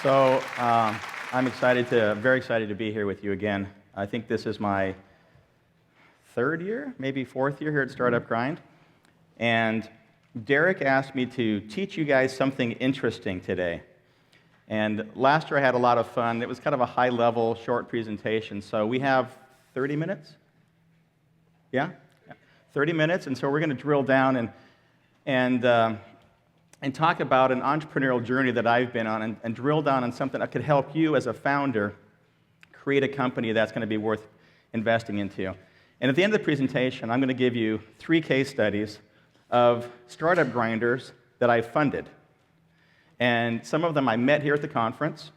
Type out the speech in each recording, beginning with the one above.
I'm very excited to be here with you again. I think this is my third year, maybe fourth year here at Startup Grind. And Derek asked me to teach you guys something interesting today. And last year I had a lot of fun. It was kind of a high-level, short presentation. So we have 30 minutes? Yeah? 30 minutes, and so we're going to drill down and talk about an entrepreneurial journey that I've been on and drill down on something that could help you as a founder create a company that's going to be worth investing into. And at the end of the presentation, I'm going to give you 3 case studies of startup grinders that I've funded. And some of them I met here at the conference,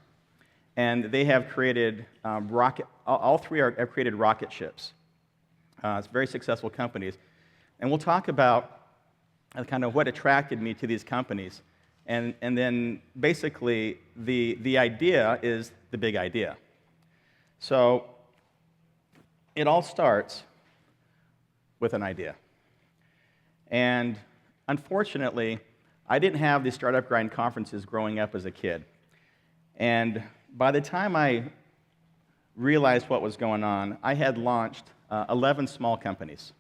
and they have created all 3 have created rocket ships. It's very successful companies. And we'll talk about kind of what attracted me to these companies. And then basically the idea is the big idea. So it all starts with an idea. And unfortunately, I didn't have the Startup Grind conferences growing up as a kid. And by the time I realized what was going on, I had launched 11 small companies.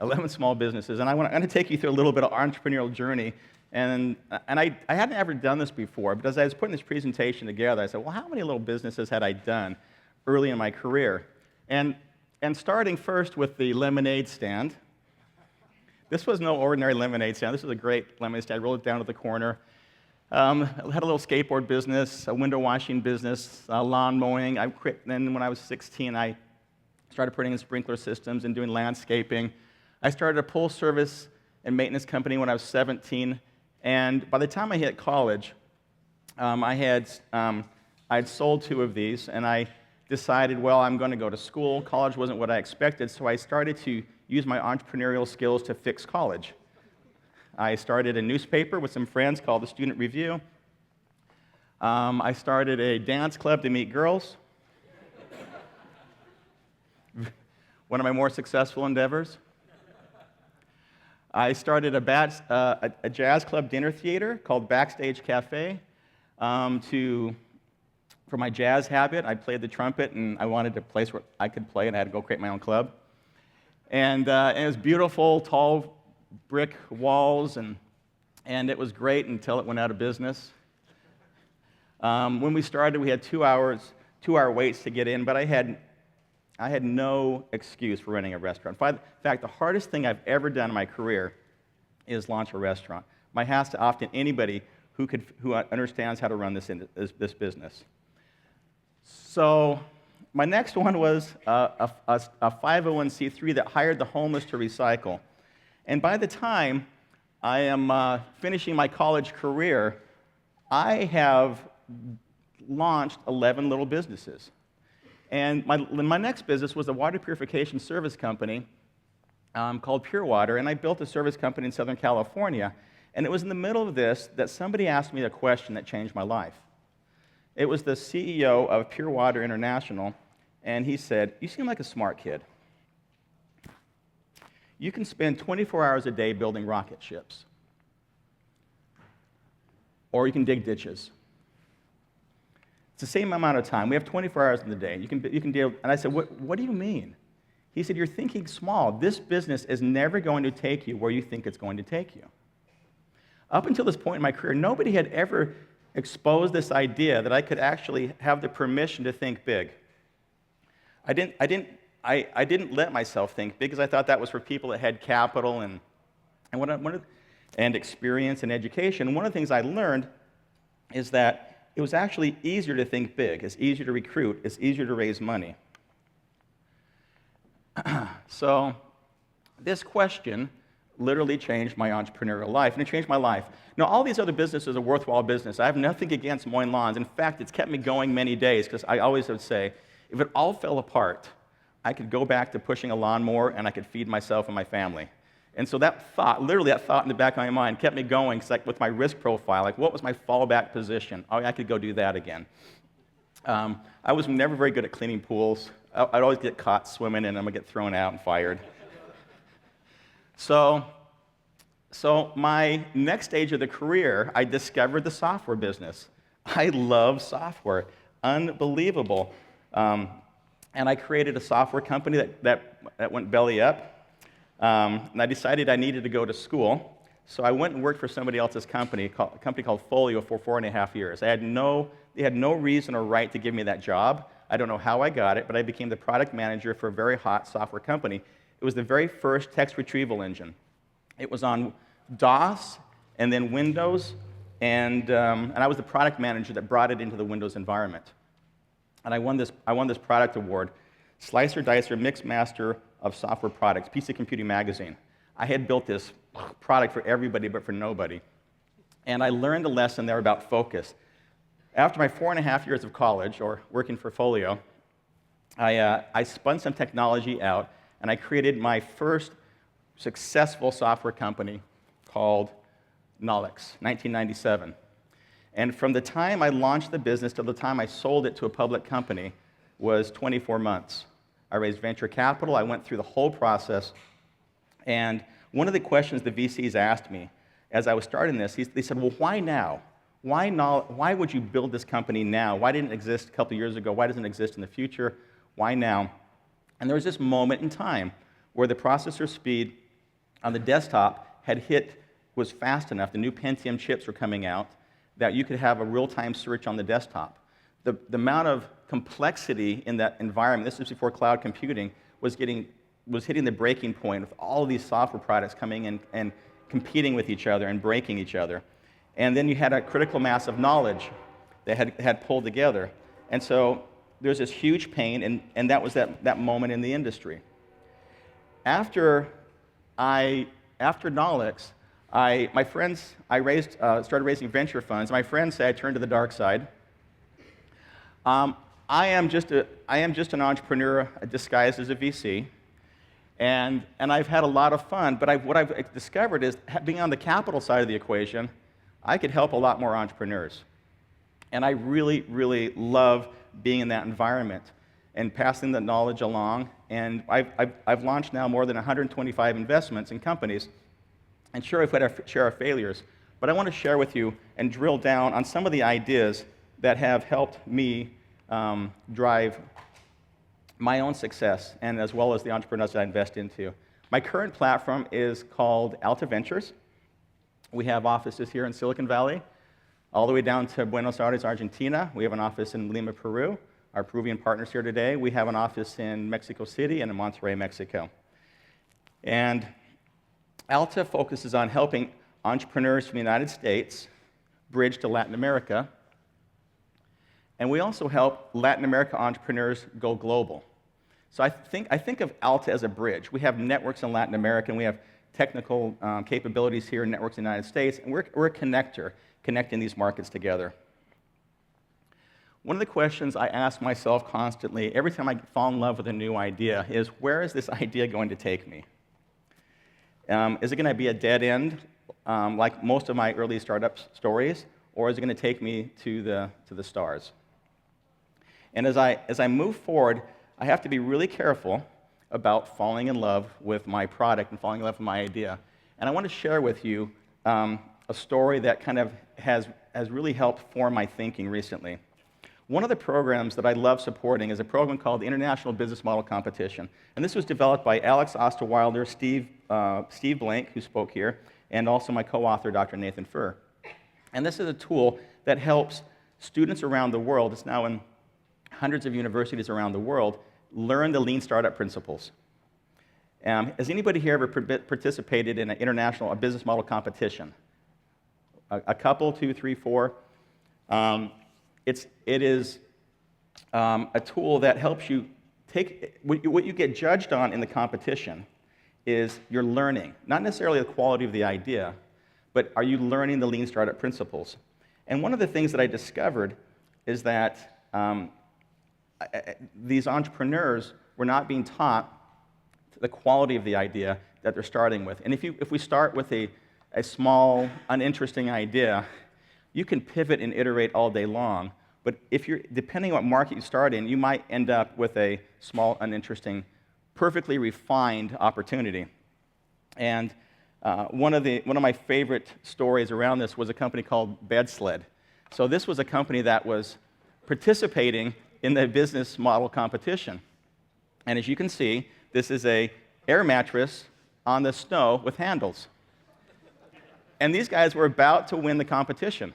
11 small businesses, and I'm going to take you through a little bit of entrepreneurial journey, and I hadn't ever done this before, but as I was putting this presentation together, I said, well, how many little businesses had I done early in my career? And starting first with the lemonade stand. This was no ordinary lemonade stand. This was a great lemonade stand. I rolled it down to the corner. I had a little skateboard business, a window washing business, lawn mowing. I quit. Then when I was 16, I started putting in sprinkler systems and doing landscaping. I started a pool service and maintenance company when I was 17, and by the time I hit college, I had sold 2 of these, and I decided, well, I'm going to go to school. College wasn't what I expected, so I started to use my entrepreneurial skills to fix college. I started a newspaper with some friends called the Student Review. I started a dance club to meet girls. One of my more successful endeavors. I started a jazz club dinner theater called Backstage Cafe. For my jazz habit, I played the trumpet, and I wanted a place where I could play, and I had to go create my own club. And it was beautiful, tall brick walls, and it was great until it went out of business. When we started, we had 2-hour waits to get in, but I had no excuse for running a restaurant. In fact, the hardest thing I've ever done in my career is launch a restaurant. My hat's to often anybody who understands how to run this business. So my next one was a 501c3 that hired the homeless to recycle. And by the time I am finishing my college career, I have launched 11 little businesses. And my next business was a water purification service company called Pure Water, and I built a service company in Southern California. And it was in the middle of this that somebody asked me a question that changed my life. It was the CEO of Pure Water International, and he said, "You seem like a smart kid. You can spend 24 hours a day building rocket ships, or you can dig ditches. It's the same amount of time. We have 24 hours in the day. You can deal." And I said, what do you mean? He said, "You're thinking small. This business is never going to take you where you think it's going to take you." Up until this point in my career, nobody had ever exposed this idea that I could actually have the permission to think big. I didn't let myself think big because I thought that was for people that had capital and experience and education. And one of the things I learned is that it was actually easier to think big. It's easier to recruit. It's easier to raise money. So this question literally changed my entrepreneurial life, and it changed my life. Now, all these other businesses are worthwhile business. I have nothing against mowing lawns. In fact, it's kept me going many days because I always would say, if it all fell apart, I could go back to pushing a lawnmower and I could feed myself and my family. And so that thought in the back of my mind kept me going, like with my risk profile, like what was my fallback position? Oh, I could go do that again. I was never very good at cleaning pools. I'd always get caught swimming and I'm going to get thrown out and fired. So my next stage of the career, I discovered the software business. I love software. Unbelievable. And I created a software company that went belly up. And I decided I needed to go to school. So I went and worked for somebody else's company, a company called Folio, for 4.5 years. They had no reason or right to give me that job. I don't know how I got it, but I became the product manager for a very hot software company. It was the very first text retrieval engine. It was on DOS and then Windows, and I was the product manager that brought it into the Windows environment. And I won this product award, Slicer Dicer Mix Master of Software Products, PC Computing Magazine. I had built this product for everybody but for nobody. And I learned a lesson there about focus. After my 4.5 years of college, or working for Folio, I spun some technology out, and I created my first successful software company called Nolix, 1997. And from the time I launched the business to the time I sold it to a public company was 24 months. I raised venture capital. I went through the whole process. And one of the questions the VCs asked me as I was starting this, they said, well, why now? Why would you build this company now? Why didn't it exist a couple years ago? Why doesn't it exist in the future? Why now? And there was this moment in time where the processor speed on the desktop was fast enough, the new Pentium chips were coming out, that you could have a real-time search on the desktop. The amount of complexity in that environment, this is before cloud computing, was hitting the breaking point with all of these software products coming in and competing with each other and breaking each other. And then you had a critical mass of knowledge that had pulled together. And so there's this huge pain, and that was that moment in the industry. After Nolix, started raising venture funds. My friends say I turned to the dark side. I am just an entrepreneur disguised as a VC, and I've had a lot of fun. But what I've discovered is, being on the capital side of the equation, I could help a lot more entrepreneurs. And I really, really love being in that environment and passing the knowledge along. And I've launched now more than 125 investments in companies. And sure, I've had a share of failures, but I want to share with you and drill down on some of the ideas that have helped me drive my own success, and as well as the entrepreneurs that I invest into. My current platform is called Alta Ventures. We have offices here in Silicon Valley, all the way down to Buenos Aires, Argentina. We have an office in Lima, Peru. Our Peruvian partners here today. We have an office in Mexico City and in Monterrey, Mexico. And Alta focuses on helping entrepreneurs from the United States bridge to Latin America. And we also help Latin America entrepreneurs go global. So I think of Alta as a bridge. We have networks in Latin America, and we have technical capabilities here in networks in the United States, and we're a connector, connecting these markets together. One of the questions I ask myself constantly, every time I fall in love with a new idea, is where is this idea going to take me? Is it going to be a dead end, like most of my early startup stories, or is it going to take me to the stars? And as I move forward, I have to be really careful about falling in love with my product and falling in love with my idea. And I want to share with you a story that kind of has really helped form my thinking recently. One of the programs that I love supporting is a program called the International Business Model Competition. And this was developed by Alex Osterwilder, Steve Blank, who spoke here, and also my co-author, Dr. Nathan Furr. And this is a tool that helps students around the world, it's now in hundreds of universities around the world, learn the lean startup principles. Has anybody here ever participated in an international business model competition? A couple, 2, 3, 4. It is a tool that helps you take what you get judged on in the competition is your learning, not necessarily the quality of the idea, but are you learning the lean startup principles? And one of the things that I discovered is that these entrepreneurs were not being taught the quality of the idea that they're starting with. And if we start with a small, uninteresting idea, you can pivot and iterate all day long. But depending on what market you start in, you might end up with a small, uninteresting, perfectly refined opportunity. And one of my favorite stories around this was a company called Bedsled. So this was a company that was participating in the business model competition. And as you can see, this is an air mattress on the snow with handles. And these guys were about to win the competition.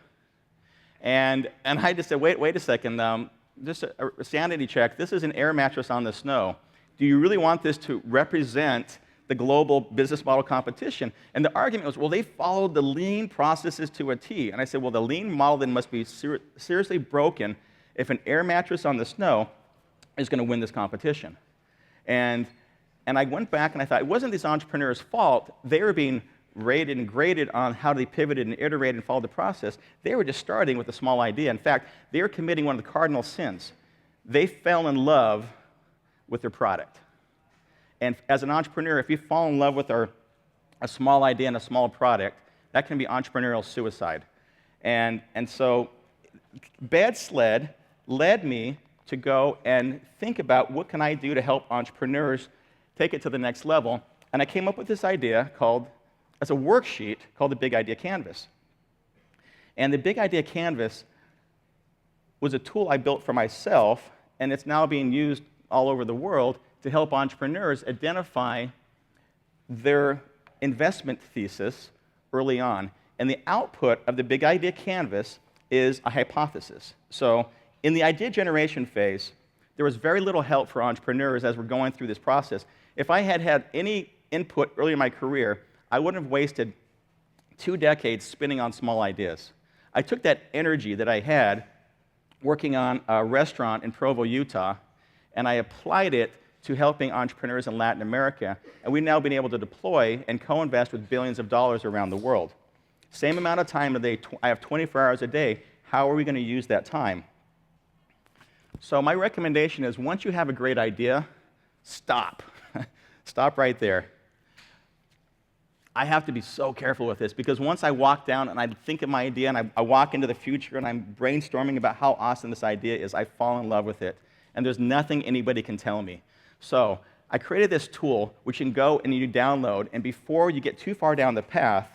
And I just said, wait a second, just a sanity check. This is an air mattress on the snow. Do you really want this to represent the global business model competition? And the argument was, well, they followed the lean processes to a T. And I said, well, the lean model then must be seriously broken if an air mattress on the snow is going to win this competition. And I went back and I thought, it wasn't these entrepreneurs' fault. They were being rated and graded on how they pivoted and iterated and followed the process. They were just starting with a small idea. In fact, they were committing one of the cardinal sins. They fell in love with their product. And as an entrepreneur, if you fall in love with a small idea and a small product, that can be entrepreneurial suicide. And so Bad Sled led me to go and think about what can I do to help entrepreneurs take it to the next level. And I came up with this idea as a worksheet called the Big Idea Canvas. And the Big Idea Canvas was a tool I built for myself, and it's now being used all over the world to help entrepreneurs identify their investment thesis early on. And the output of the Big Idea Canvas is a hypothesis. So in the idea generation phase, there was very little help for entrepreneurs as we're going through this process. If I had had any input early in my career, I wouldn't have wasted 2 decades spinning on small ideas. I took that energy that I had working on a restaurant in Provo, Utah, and I applied it to helping entrepreneurs in Latin America, and we've now been able to deploy and co-invest with billions of dollars around the world. Same amount of time a day, I have 24 hours a day. How are we going to use that time? So my recommendation is once you have a great idea, stop. Stop right there. I have to be so careful with this because once I walk down and I think of my idea and I walk into the future and I'm brainstorming about how awesome this idea is, I fall in love with it. And there's nothing anybody can tell me. So I created this tool which you can go and you download, and before you get too far down the path,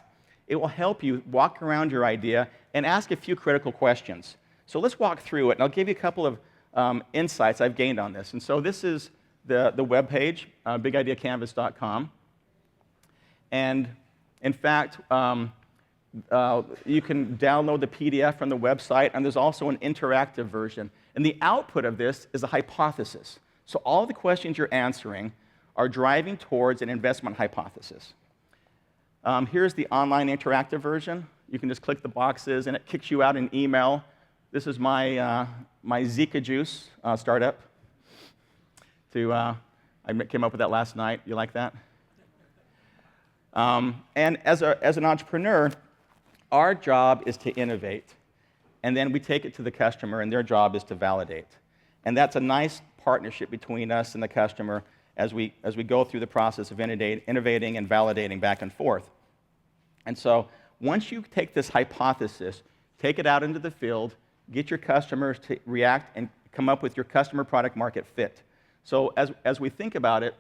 it will help you walk around your idea and ask a few critical questions. So let's walk through it, and I'll give you a couple of insights I've gained on this. And so this is the web page, bigideacanvas.com. And in fact, you can download the PDF from the website, and there's also an interactive version. And the output of this is a hypothesis. So all the questions you're answering are driving towards an investment hypothesis. Here's the online interactive version. You can just click the boxes, and it kicks you out an email. This is my Zika juice startup. I came up with that last night. You like that? And as an entrepreneur, our job is to innovate, and then we take it to the customer, and their job is to validate. And that's a nice partnership between us and the customer as we go through the process of innovating and validating back and forth. And so once you take this hypothesis, take it out into the field, get your customers to react and come up with your customer product market fit. So as we think about it,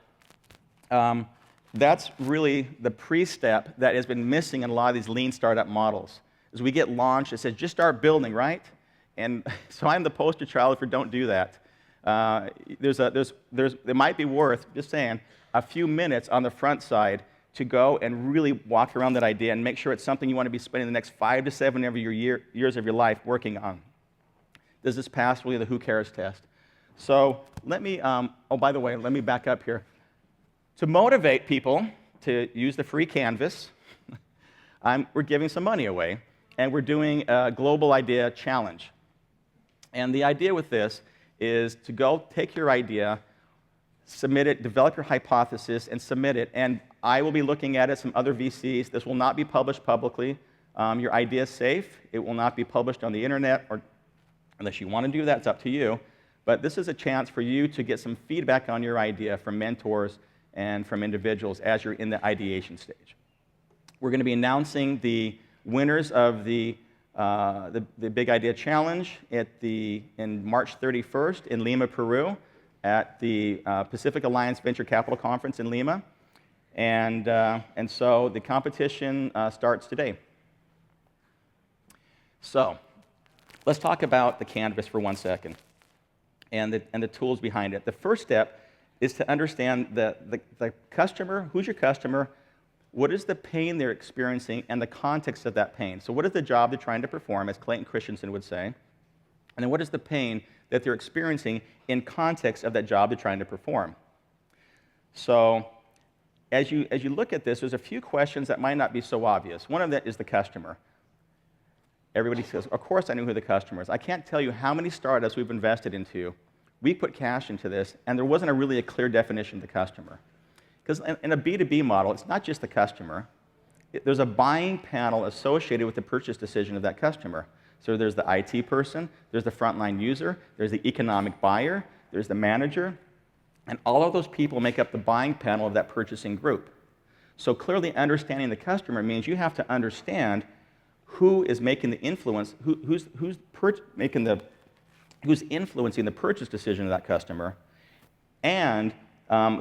that's really the pre-step that has been missing in a lot of these lean startup models. As we get launched, it says, just start building, right? And so I'm the poster child for don't do that. It might be worth, just saying, a few minutes on the front side to go and really walk around that idea and make sure it's something you want to be spending the next 5 to 7 of your years of your life working on. Does this pass really the who cares test? So let me, by the way, let me back up here. To motivate people to use the free canvas, we're giving some money away, and we're doing a global idea challenge. And the idea with this is to go take your idea, submit it, develop your hypothesis, and submit it. And I will be looking at it, some other VCs. This will not be published publicly. Your idea is safe. It will not be published on the internet, or unless you want to do that, it's up to you. But this is a chance for you to get some feedback on your idea from mentors and from individuals as you're in the ideation stage. We're going to be announcing the winners of the Big Idea Challenge in March 31st in Lima, Peru, at the Pacific Alliance Venture Capital Conference in Lima. And so the competition starts today. So Let's talk about the canvas for 1 second and the tools behind it. The first step is to understand the customer, who's your customer, what is the pain they're experiencing, and the context of that pain. So what is the job they're trying to perform, as Clayton Christensen would say, and then what is the pain that they're experiencing in context of that job they're trying to perform. So as you look at this, there's a few questions that might not be so obvious. One of them is the customer. Everybody says, of course I knew who the customer is. I can't tell you how many startups we've invested into. We put cash into this, and there wasn't really a clear definition of the customer. Because in a B2B model, it's not just the customer. There's a buying panel associated with the purchase decision of that customer. So there's the IT person, there's the frontline user, there's the economic buyer, there's the manager, and all of those people make up the buying panel of that purchasing group. So clearly understanding the customer means you have to understand who is making the influence, who's influencing the purchase decision of that customer, and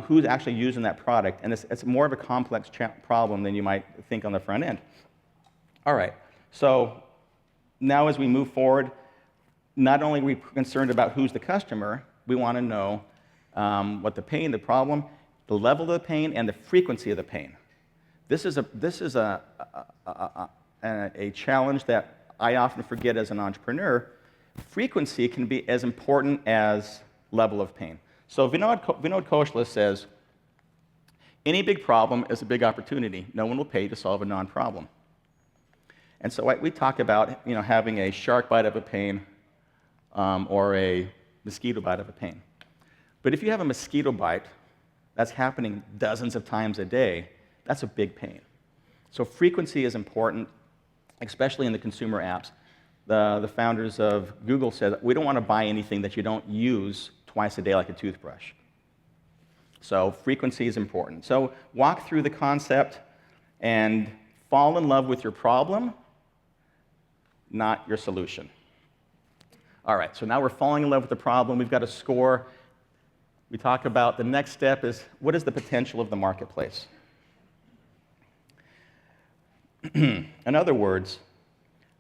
who's actually using that product. And it's more of a complex problem than you might think on the front end. All right, so now as we move forward, not only are we concerned about who's the customer, we want to know what the pain, the problem, the level of the pain, and the frequency of the pain. This is a challenge that I often forget as an entrepreneur. Frequency can be as important as level of pain. So Vinod Khosla says, any big problem is a big opportunity. No one will pay to solve a non-problem. And so we talk about having a shark bite of a pain or a mosquito bite of a pain. But if you have a mosquito bite that's happening dozens of times a day, that's a big pain. So frequency is important, especially in the consumer apps. The founders of Google said, we don't want to buy anything that you don't use twice a day like a toothbrush. So frequency is important. So walk through the concept and fall in love with your problem, not your solution. All right, so now we're falling in love with the problem. We've got a score. We talk about the next step is, what is the potential of the marketplace? In other words,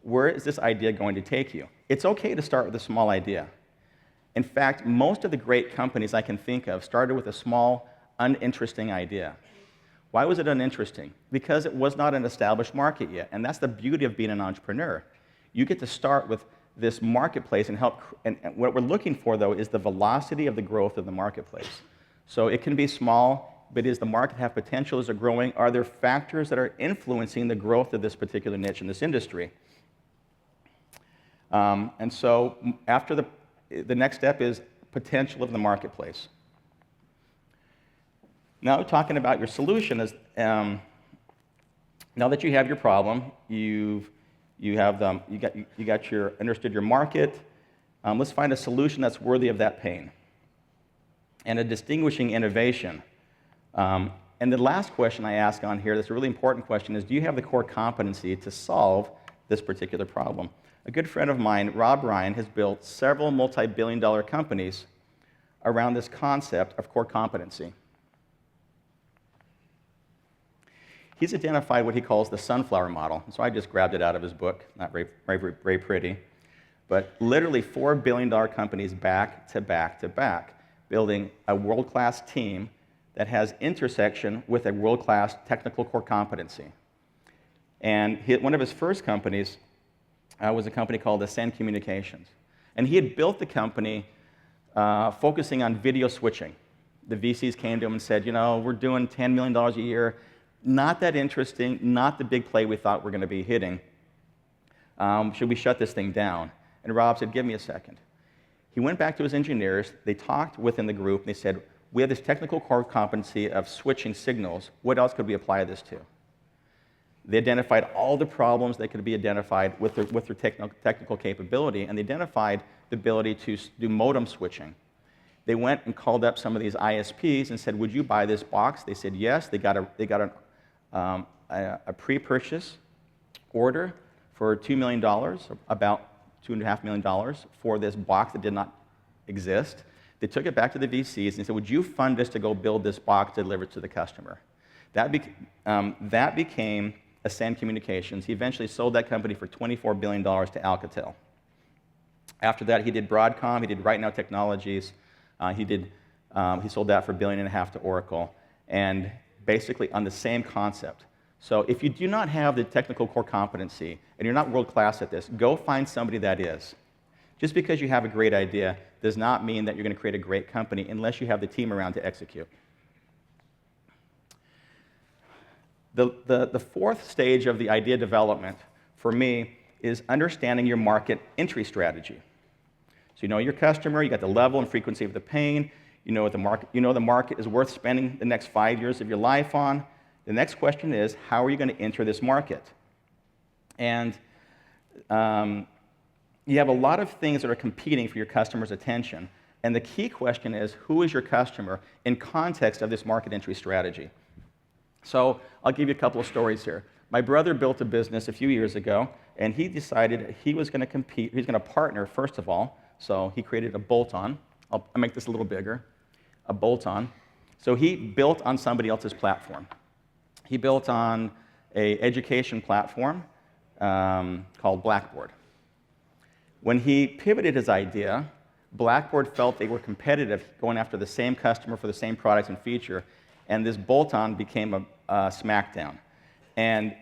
where is this idea going to take you? It's okay to start with a small idea. In fact, most of the great companies I can think of started with a small, uninteresting idea. Why was it uninteresting? Because it was not an established market yet, and that's the beauty of being an entrepreneur. You get to start with this marketplace and help, and what we're looking for, though, is the velocity of the growth of the marketplace. So it can be small, but does the market have potential? Is it growing? Are there factors that are influencing the growth of this particular niche in this industry? And so after the next step is potential of the marketplace. Now talking about your solution is, now that you have your problem, understood your market. Let's find a solution that's worthy of that pain, and a distinguishing innovation. And the last question I ask on here, that's a really important question, is do you have the core competency to solve this particular problem? A good friend of mine, Rob Ryan, has built several multi-billion-dollar companies around this concept of core competency. He's identified what he calls the sunflower model. So I just grabbed it out of his book, not very pretty. But literally $4 billion companies back to back to back, building a world-class team that has intersection with a world-class technical core competency. And one of his first companies was a company called Ascend Communications. And he had built the company focusing on video switching. The VCs came to him and said, we're doing $10 million a year. Not that interesting, not the big play we thought we're going to be hitting. Should we shut this thing down? And Rob said, give me a second. He went back to his engineers. They talked within the group, and they said, we have this technical core competency of switching signals. What else could we apply this to? They identified all the problems that could be identified with their technical capability, and they identified the ability to do modem switching. They went and called up some of these ISPs and said, would you buy this box? They said yes. They got a pre-purchase order for $2 million, about $2.5 million for this box that did not exist. They took it back to the VCs and said, would you fund us to go build this box to deliver it to the customer? That became Ascend Communications. He eventually sold that company for $24 billion to Alcatel. After that, he did Broadcom, he did Right Now Technologies, he sold that for $1.5 billion to Oracle, and basically on the same concept. So if you do not have the technical core competency, and you're not world-class at this, go find somebody that is. Just because you have a great idea does not mean that you're going to create a great company unless you have the team around to execute. The fourth stage of the idea development, for me, is understanding your market entry strategy. So you know your customer, you got the level and frequency of the pain, you know the market is worth spending the next 5 years of your life on. The next question is, how are you going to enter this market? And you have a lot of things that are competing for your customer's attention. And the key question is, who is your customer in context of this market entry strategy? So I'll give you a couple of stories here. My brother built a business a few years ago, and he decided he was going to compete, he was going to partner, first of all. So he created a bolt-on. I'll make this a little bigger, a bolt-on. So he built on somebody else's platform. He built on an education platform called Blackboard. When he pivoted his idea, Blackboard felt they were competitive going after the same customer for the same products and feature, and this bolt-on became a smackdown. And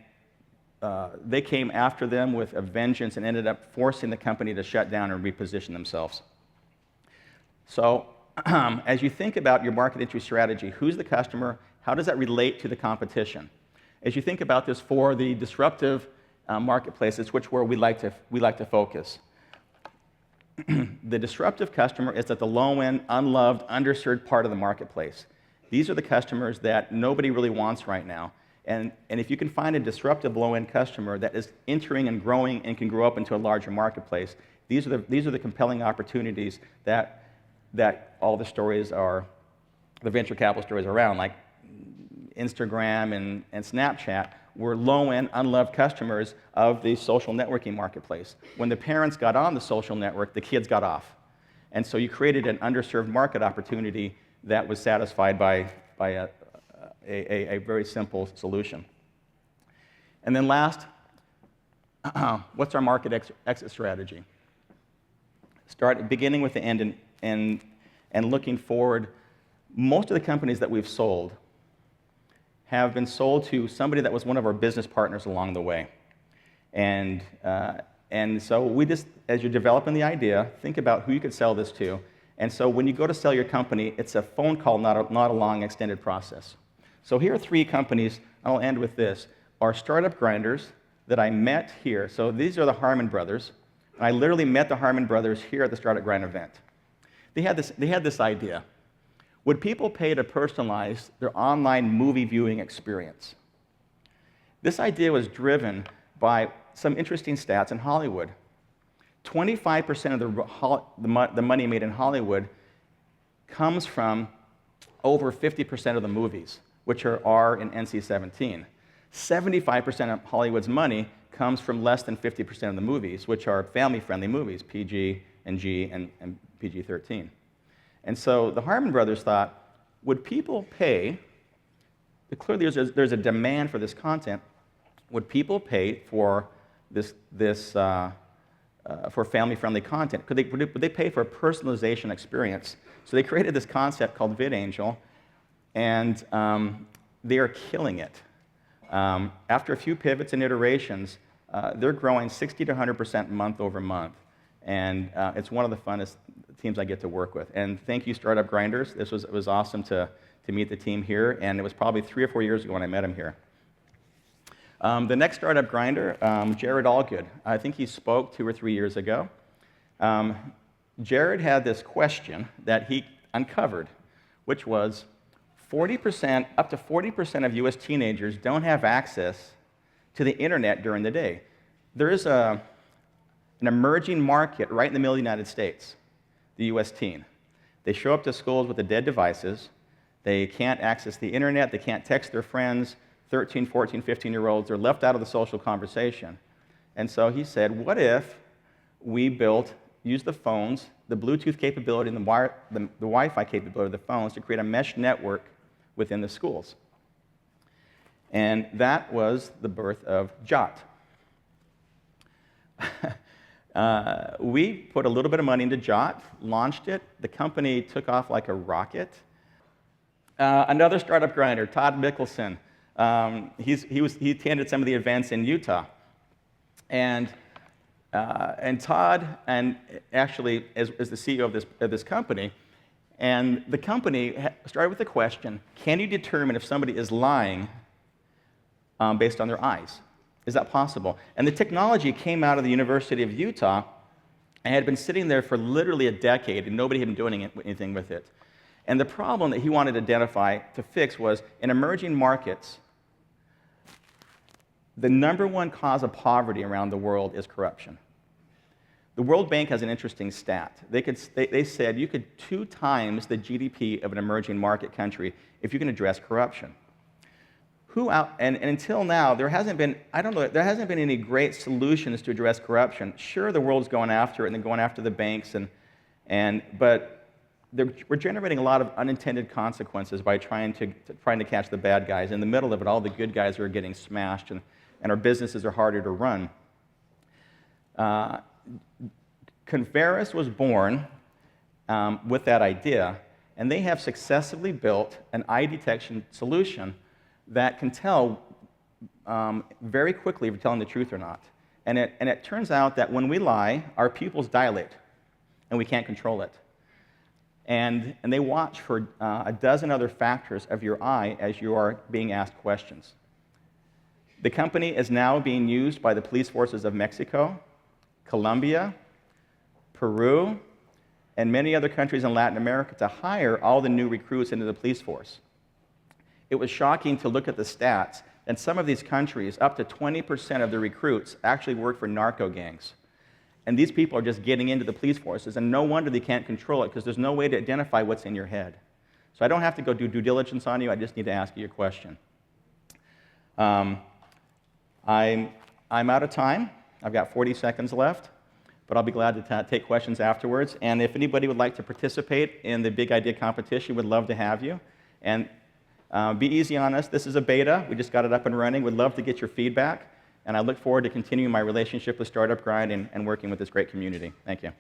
they came after them with a vengeance and ended up forcing the company to shut down and reposition themselves. So as you think about your market entry strategy, who's the customer? How does that relate to the competition? As you think about this for the disruptive marketplaces, which where we like to focus. The disruptive customer is at the low-end, unloved, underserved part of the marketplace. These are the customers that nobody really wants right now. And if you can find a disruptive low-end customer that is entering and growing and can grow up into a larger marketplace, these are the compelling opportunities that all the stories are, the venture capital stories around, like Instagram and Snapchat, were low-end, unloved customers of the social networking marketplace. When the parents got on the social network, the kids got off. And so you created an underserved market opportunity that was satisfied by a very simple solution. And then last, what's our market exit strategy? Beginning with the end and looking forward. Most of the companies that we've sold have been sold to somebody that was one of our business partners along the way. And so we just, as you're developing the idea, think about who you could sell this to. And so when you go to sell your company, it's a phone call, not a long, extended process. So here are 3 companies, I'll end with this, are startup grinders that I met here. So these are the Harmon brothers. I literally met the Harmon brothers here at the Startup Grind event. They had this idea. Would people pay to personalize their online movie viewing experience? This idea was driven by some interesting stats in Hollywood. 25% of the money made in Hollywood comes from over 50% of the movies, which are R and NC-17. 75% of Hollywood's money comes from less than 50% of the movies, which are family-friendly movies, PG and G and PG-13. And so the Harmon brothers thought, would people pay, clearly there's a demand for this content, would people pay for for family-friendly content? Would they pay for a personalization experience? So they created this concept called VidAngel, and they are killing it. After a few pivots and iterations, they're growing 60 to 100% month over month. And it's one of the funnest teams I get to work with. And thank you, Startup Grinders. It was awesome to meet the team here, and it was probably 3 or 4 years ago when I met him here. The next Startup Grinder, Jared Allgood. I think he spoke 2 or 3 years ago. Jared had this question that he uncovered, which was up to 40% of US teenagers don't have access to the internet during the day. There is an emerging market right in the middle of the United States, the US teen. They show up to schools with the dead devices. They can't access the internet. They can't text their friends. 13, 14, 15-year-olds are left out of the social conversation. And so he said, what if we use the phones, the Bluetooth capability and the Wi-Fi capability of the phones to create a mesh network within the schools? And that was the birth of Jot. We put a little bit of money into Jot, launched it. The company took off like a rocket. Another startup grinder, Todd Mickelson. He attended some of the events in Utah. And Todd, and actually is the CEO of this company, and the company started with the question, can you determine if somebody is lying based on their eyes? Is that possible? And the technology came out of the University of Utah and had been sitting there for literally a decade, and nobody had been doing anything with it. And the problem that he wanted to identify to fix was, in emerging markets, the number one cause of poverty around the world is corruption. The World Bank has an interesting stat. They said you could 2 times the GDP of an emerging market country if you can address corruption. And until now, there hasn't been any great solutions to address corruption. Sure, the world's going after it, and they're going after the banks, but we're generating a lot of unintended consequences by trying to catch the bad guys. In the middle of it, all the good guys are getting smashed, and our businesses are harder to run. Converis was born with that idea, and they have successfully built an eye detection solution that can tell very quickly if you're telling the truth or not. And it turns out that when we lie, our pupils dilate, and we can't control it. And they watch for a dozen other factors of your eye as you are being asked questions. The company is now being used by the police forces of Mexico, Colombia, Peru, and many other countries in Latin America to hire all the new recruits into the police force. It was shocking to look at the stats. In some of these countries, up to 20% of the recruits actually work for narco gangs. And these people are just getting into the police forces, and no wonder they can't control it, because there's no way to identify what's in your head. So I don't have to go do due diligence on you, I just need to ask you a question. I'm out of time. I've got 40 seconds left, but I'll be glad to take questions afterwards. And if anybody would like to participate in the Big Idea competition, we'd love to have you. And be easy on us. This is a beta. We just got it up and running. We'd love to get your feedback. And I look forward to continuing my relationship with Startup Grind and working with this great community. Thank you.